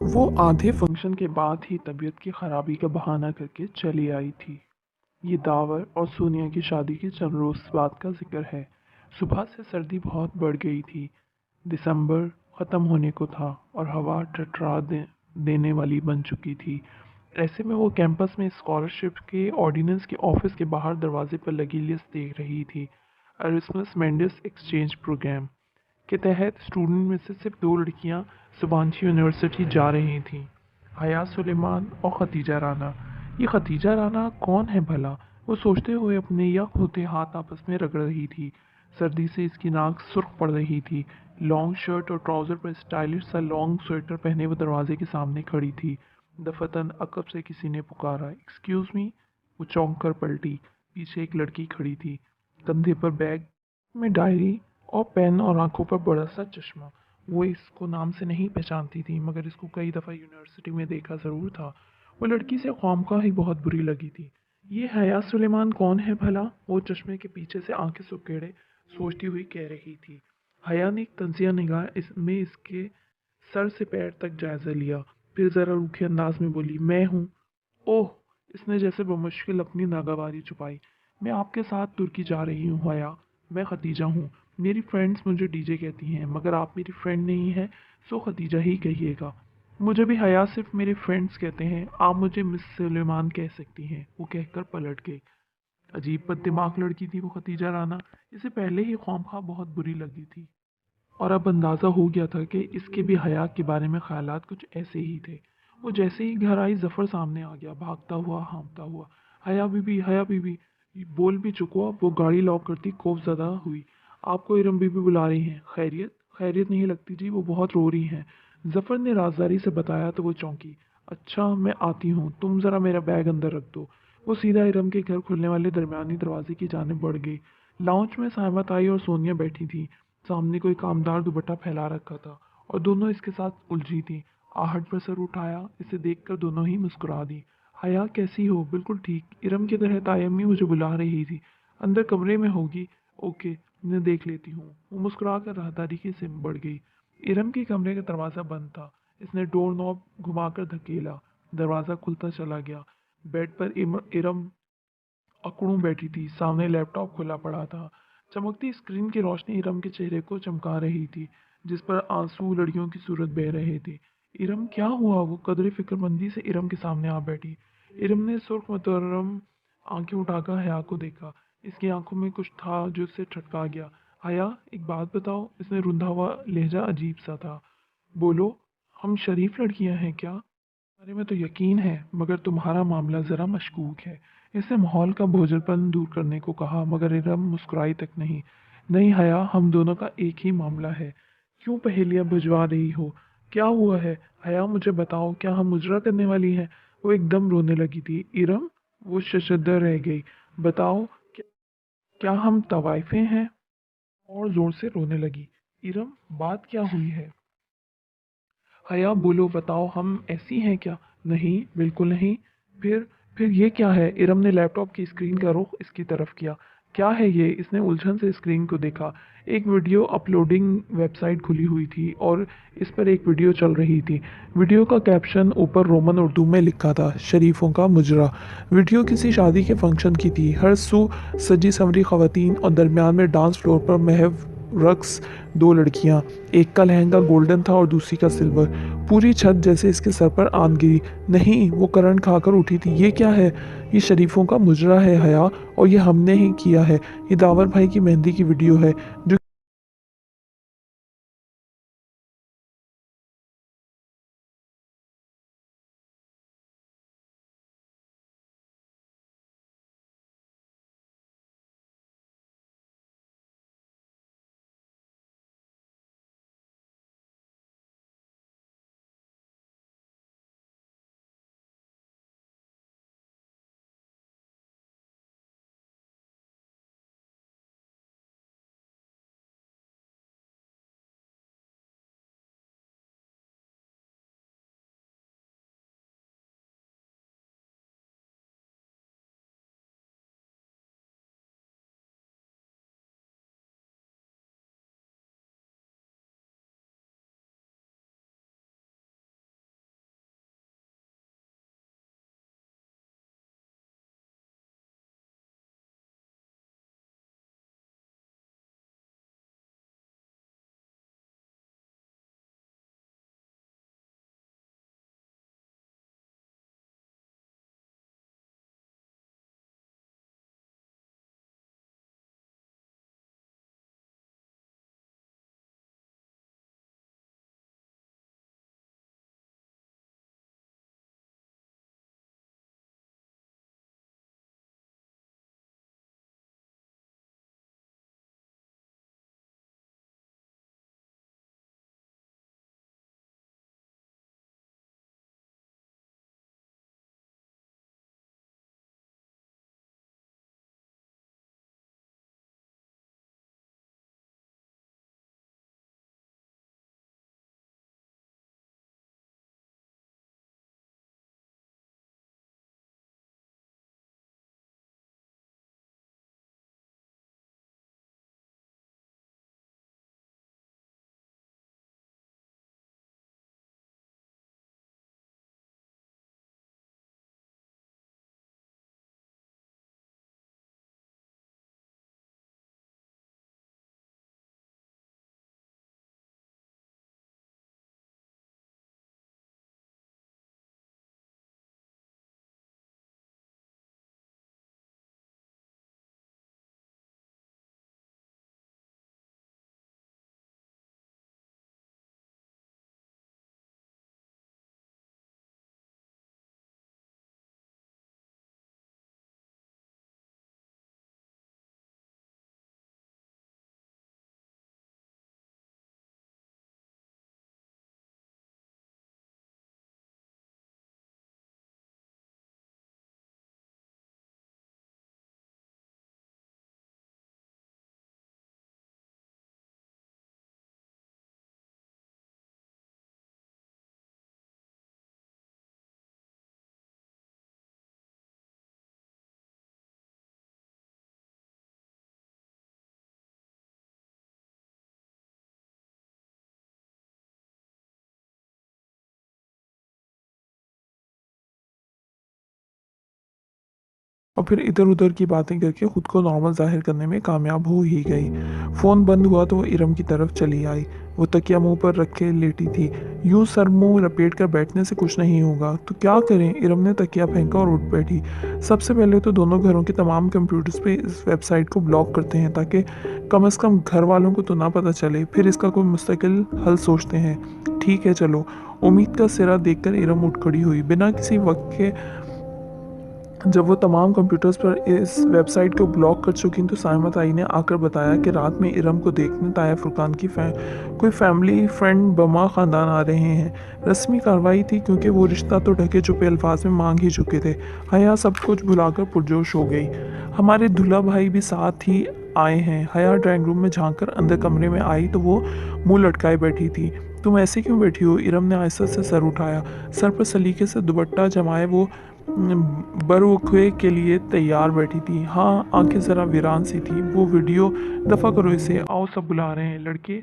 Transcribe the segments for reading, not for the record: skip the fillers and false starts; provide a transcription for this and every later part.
वो आधे फंक्शन के बाद ही तबीयत की खराबी का बहाना करके चली आई थी। ये दावर और सोनिया की शादी के चंद रोज बाद का जिक्र है। सुबह से सर्दी बहुत बढ़ गई थी। दिसंबर ख़त्म होने को था और हवा देने वाली बन चुकी थी। ऐसे में वो कैंपस में स्कॉलरशिप के ऑर्डिनेंस के ऑफिस के बाहर दरवाजे पर लगी लिस्ट देख रही थी। अरिस्मस मेंडिस एक्सचेंज प्रोग्राम के तहत स्टूडेंट में से सिर्फ दो लड़कियां सुबांची यूनिवर्सिटी जा रही थीं, हया सुलेमान और खतीजा राना। ये खतीजा राना कौन है भला? वो सोचते हुए अपने यक होते हाथ आपस में रगड़ रही थी। सर्दी से इसकी नाक सुर्ख पड़ रही थी। लॉन्ग शर्ट और ट्राउजर पर स्टाइलिश सा लॉन्ग स्वेटर पहने वो दरवाजे के सामने खड़ी थी। दफतन अकब से किसी ने पुकारा, एक्सक्यूज मी। वो चौंक कर पलटी। पीछे एक लड़की खड़ी थी, कंधे पर बैग में डायरी और पेन और आंखों पर बड़ा सा चश्मा। वो इसको नाम से नहीं पहचानती थी, मगर इसको कई दफ़ा यूनिवर्सिटी में देखा ज़रूर था। वो लड़की से ख्वामखा ही बहुत बुरी लगी थी। ये हया सुलेमान कौन है भला? वो चश्मे के पीछे से आंखें सुकेड़े सोचती हुई कह रही थी। हया ने एक तंजिया निगाह इसमें इसके सर से पैर तक जायजा लिया, फिर ज़रा रूखे अंदाज में बोली, मैं हूँ। ओह! इसने जैसे बमुश्किल अपनी नागवारी छुपाई। मैं आपके साथ तुर्की जा रही हूँ हया। मैं खतीजा हूँ। मेरी फ्रेंड्स मुझे डीजे कहती हैं, मगर आप मेरी फ्रेंड नहीं हैं, सो खतीजा ही कहिएगा। मुझे भी हया सिर्फ मेरे फ्रेंड्स कहते हैं, आप मुझे मिस सुलेमान कह सकती हैं। वो कहकर पलट गई। अजीब बददिमाग लड़की थी वो खतीजा राना। इसे पहले ही ख्वामखा बहुत बुरी लगी थी, और अब अंदाज़ा हो गया था कि इसके भी हया के बारे में ख्यालात कुछ ऐसे ही थे। वो जैसे ही घर आई, जफ़र सामने आ गया, भागता हुआ हाँफता हुआ। हया बीबी। बोल भी चुका वो गाड़ी लॉक करती खौफज़दा हुई। आपको इरम बीबी बुला रही हैं। खैरियत? खैरियत नहीं लगती जी, वो बहुत रो रही हैं। जफ़र ने राजदारी से बताया तो वो चौंकी। अच्छा, मैं आती हूँ, तुम ज़रा मेरा बैग अंदर रख दो। वो सीधा इरम के घर खुलने वाले दरमियानी दरवाजे की जानिब बढ़ गई। लाउंज में सायमा ताई और सोनिया बैठी थी। सामने कोई कामदार दुपट्टा फैला रखा था और दोनों इसके साथ उलझी थी। आहट पर सर उठाया, इसे देखकर दोनों ही मुस्कुरा दी। हया कैसी हो? बिल्कुल ठीक। इरम की तरह तायम्मी मुझे बुला रही थी। अंदर कमरे में होगी। ओके, मैं देख लेती हूँ। वो मुस्कुरा कर राहदारी की सिम बढ़ गई। इरम के कमरे का दरवाज़ा बंद था। इसने डोर नॉब घुमाकर धकेला। दरवाज़ा खुलता चला गया। बेड पर इरम अकड़ूं बैठी थी। सामने लैपटॉप खुला पड़ा था। चमकती स्क्रीन की रोशनी इरम के चेहरे को चमका रही थी, जिस पर आंसू लड़कियों की सूरत बह रहे थे। इरम क्या हुआ? वो कदरे फिक्रमंदी से इरम के सामने आ बैठी। इरम ने सुर्ख मुतर्रम आंखें उठाकर हया को देखा। इसकी आंखों में कुछ था जो उसे ठटका गया। हया, एक बात बताओ। इसने रुंधा हुआ लहजा अजीब सा था। बोलो। हम शरीफ लड़कियां हैं क्या? बारे में तो यकीन है, मगर तुम्हारा मामला ज़रा मशकूक है। इसने माहौल का बोझलपन दूर करने को कहा, मगर इरम मुस्कुराई तक नहीं। नहीं हया, हम दोनों का एक ही मामला है। क्यों पहेलियां बुझवा रही हो? क्या हुआ है? हया, मुझे बताओ, क्या हम मुजरा करने वाली हैं? वो एकदम रोने लगी थी। इरम? वो शशदर रह गई। बताओ, क्या हम तवाइफे हैं? और जोर से रोने लगी। इरम, बात क्या हुई है? हया, बोलो, बताओ, हम ऐसी हैं क्या? नहीं, बिल्कुल नहीं। फिर फिर ये क्या है? इरम ने लैपटॉप की स्क्रीन का रुख इसकी तरफ किया। क्या है ये? इसने उलझन से स्क्रीन को देखा। एक वीडियो अपलोडिंग वेबसाइट खुली हुई थी और इस पर एक वीडियो चल रही थी। वीडियो का कैप्शन ऊपर रोमन उर्दू में लिखा था, शरीफों का मुजरा। वीडियो किसी शादी के फंक्शन की थी। हर सू सजी संवरी खवातीन और दरमियान में डांस फ्लोर पर महव रक्स दो लड़कियां। एक का लहंगा गोल्डन था और दूसरी का सिल्वर। पूरी छत जैसे इसके सर पर आन गिरी। नहीं, वो करंट खाकर उठी थी। ये क्या है? ये शरीफों का मुजरा है हया, और ये हमने ही किया है। ये दावर भाई की मेहंदी की वीडियो है जो और फिर इधर उधर की बातें करके खुद को नॉर्मल जाहिर करने में कामयाब हो ही गई। फ़ोन बंद हुआ तो वो इरम की तरफ चली आई। वो तकिया मुंह पर रख के लेटी थी। यूं सर मुंह लपेट कर बैठने से कुछ नहीं होगा तो क्या करें? इरम ने तकिया फेंका और उठ बैठी। सबसे पहले तो दोनों घरों के तमाम कंप्यूटर्स पे इस वेबसाइट को ब्लॉक करते हैं ताकि कम से कम घर वालों को तो ना पता चले, फिर इसका कोई मुस्तकिल हल सोचते हैं। ठीक है चलो। उम्मीद का सिरा देखकर इरम उठ खड़ी हुई। बिना किसी वक्त के जब वो तमाम कंप्यूटर्स पर इस वेबसाइट को ब्लॉक कर चुकी तो साइमा ताई ने आकर बताया कि रात में इरम को देखने ताया फुरकान की कोई फैमिली फ्रेंड बमा ख़ानदान आ रहे हैं। रस्मी कार्रवाई थी क्योंकि वो रिश्ता तो ढके छुपे अल्फाज में मांग ही चुके थे। हया सब कुछ भुलाकर पुरजोश हो गई। हमारे दूल्हा भाई भी साथ ही आए हैं। हया ड्राइंग रूम में झांक कर अंदर कमरे में आई तो वो मुंह लटकाए बैठी थी। तुम ऐसे क्यों बैठी हो? इरम ने आहिस्ता से सर उठाया। सर पर सलीके से दुपट्टा जमाए वो बरवक़्फ़े के लिए तैयार बैठी थी। हाँ, आंखें ज़रा वीरान सी थी। वो वीडियो दफ़ा करो इसे, आओ सब बुला रहे हैं। लड़के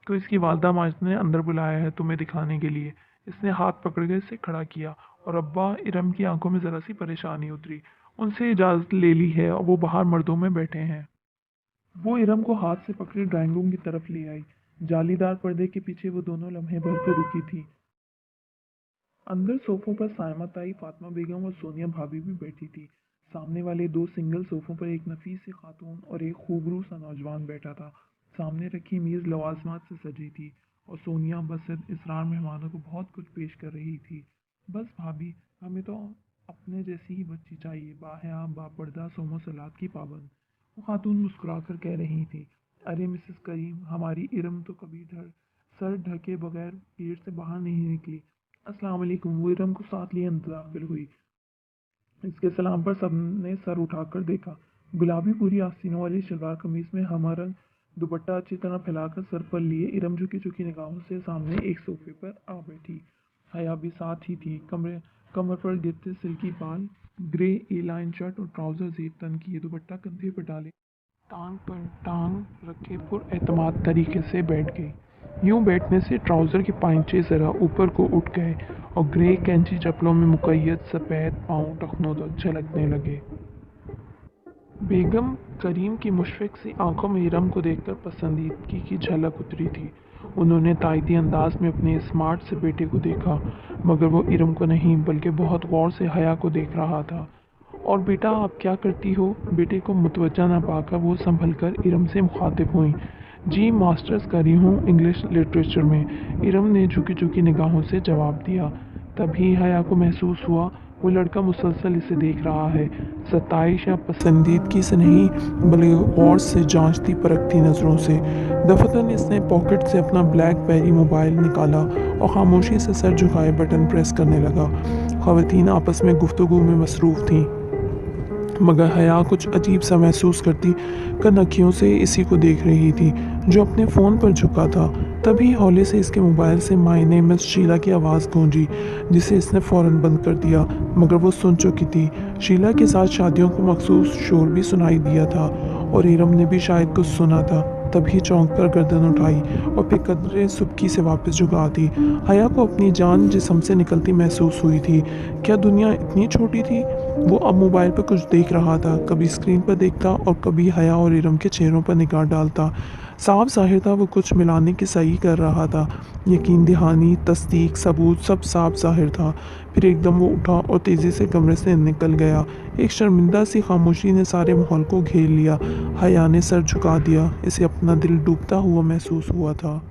को इसकी वालदा माजिद ने अंदर बुलाया है तुम्हें दिखाने के लिए। इसने हाथ पकड़ कर इसे खड़ा किया और अब्बा इरम की आंखों में ज़रा सी परेशानी उतरी। उनसे इजाज़त ले ली है और वो बाहर मर्दों में बैठे हैं। वो इरम को हाथ से पकड़े ड्राइंग रूम की तरफ ले आई। जालीदार पर्दे के पीछे वो दोनों लम्हे भर के रुकी थी। अंदर सोफों पर सायमा ताई, फातिमा बेगम और सोनिया भाभी भी बैठी थी। सामने वाले दो सिंगल सोफों पर एक नफीस सी खातून और एक खूबरू सा नौजवान बैठा था। सामने रखी मेज़ लवाजमात से सजी थी और सोनिया बसद इसरार मेहमानों को बहुत कुछ पेश कर रही थी। बस भाभी, हमें तो अपने जैसी ही बच्ची चाहिए, बाहया बापर्दा सोमो सलाद की पाबंद। वो खातून मुस्कुरा कर कह रही थी। अरे मिसेस करीम, हमारी इरम तो कभी सर ढके बगैर गेट से बाहर नहीं निकली। अस्सलाम वालेकुम। वो इरम को साथ लिए अंदर दाखिल हुई। इसके सलाम पर सबने सर उठाकर देखा। गुलाबी पूरी आस्तीनों वाली शलवार कमीज में हमारा दुपट्टा अच्छी तरह फैलाकर सर पर लिए इरम झुकी झुकी निगाहों से सामने एक सोफे पर आ बैठी। हया भी साथ ही थी। कमर पर गिरते सिल्की बाल, ग्रे ए लाइन शर्ट और ट्राउजर जेब तन किए, दुपट्टा कंधे पर डाले, टांग पर टांग रखे पुरएतमाद तरीके से बैठ गई। यूं बैठने से ट्राउज़र के पांचे ज़रा ऊपर को उठ गए और ग्रे कैंची चप्पलों में मुकैयद सफ़ेद पाँव टखनों तक झलकने लगे। बेगम करीम की मुशफ़िक़ सी आंखों में इरम को देखकर पसंदीदगी की झलक उतरी थी। उन्होंने तायदी अंदाज में अपने स्मार्ट से बेटे को देखा, मगर वो इरम को नहीं बल्कि बहुत गौर से हया को देख रहा था। और बेटा आप क्या करती हो? बेटे को मुतवज्जा न पाकर वो संभल कर इरम से मुखातिब हुई। जी मास्टर्स कर रही हूँ इंग्लिश लिटरेचर में, इरम ने झुकी झुकी निगाहों से जवाब दिया। तभी हया को महसूस हुआ वो लड़का मुसलसल इसे देख रहा है, सताइश या पसंदीदगी से नहीं बल्कि गौर से जांचती परखती नज़रों से। दफतन इसने पॉकेट से अपना ब्लैक बेरी मोबाइल निकाला और खामोशी से सर झुकाए बटन प्रेस करने लगा। ख़वातीन आपस में गुफ्तगू में मसरूफ़ थीं, मगर हया कुछ अजीब सा महसूस करती कनखियों से इसी को देख रही थी जो अपने फ़ोन पर झुका था। तभी हौले से इसके मोबाइल से माय नेम इज़ शीला की आवाज़ गूंजी, जिसे इसने फ़ौरन बंद कर दिया, मगर वो सुन चुकी थी। शीला के साथ शादियों को मखसूस शोर भी सुनाई दिया था और इरम ने भी शायद कुछ सुना था। तभी चौंक कर गर्दन उठाई और बेकदरे सुबकी से वापस झुका दी। हया को अपनी जान जिस्म से निकलती महसूस हुई थी। क्या दुनिया इतनी छोटी थी? वो अब मोबाइल पर कुछ देख रहा था, कभी स्क्रीन पर देखता और कभी हया और इरम के चेहरों पर निगाह डालता। साफ ज़ाहिर था वो कुछ मिलाने की सही कर रहा था। यकीन दहानी, तस्दीक, सबूत सब साफ ज़ाहिर था। फिर एकदम वो उठा और तेज़ी से कमरे से निकल गया। एक शर्मिंदा सी खामोशी ने सारे माहौल को घेर लिया। हया ने सर झुका दिया। इसे अपना दिल डूबता हुआ महसूस हुआ था।